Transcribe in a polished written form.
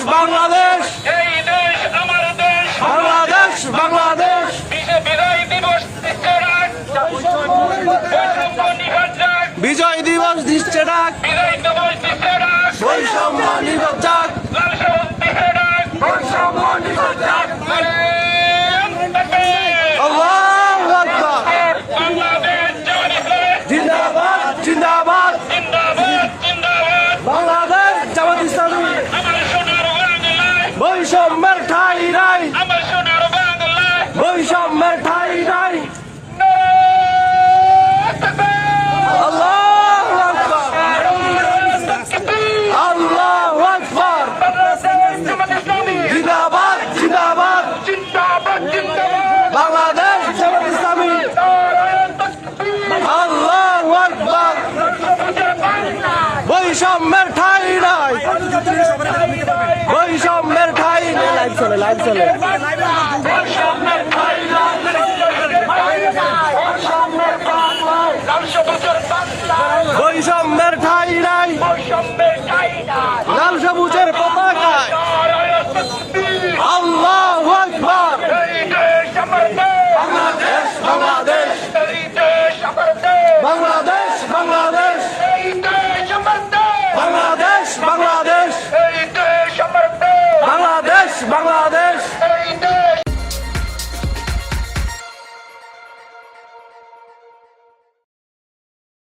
বাংলাদেশ এই দেশ আমার দেশ বাংলাদেশ বাংলাদেশ বিজয় দিবস বিজয় দিবস দিচ্ছে ডাক বিজয় দিবস দিচ্ছে ডাক বৈষম্য নিবস ডাক বৈষম্য নিবস ডাক আল্লাহু আকবার বাংলাদেশ জিন্দাবাদ জিন্দাবাদ জিন্দাবাদ জিন্দাবাদ বাংলাদেশ জামাত ইসলামী বৈষম্যের ঠাঁই নাই আমার সোনার বাংলায় বৈষম্যের ঠাঁই নাই আল্লাহু আকবার আল্লাহু আকবার জিন্দাবাদ জিন্দাবাদ জিন্দাবাদ জিন্দাবাদ বাংলাদেশ জামাত ইসলামী আল্লাহু আকবার বৈষম্যের ঠাঁই নাই বৈষম্যের ঠাঁই নাই লাইভ চলে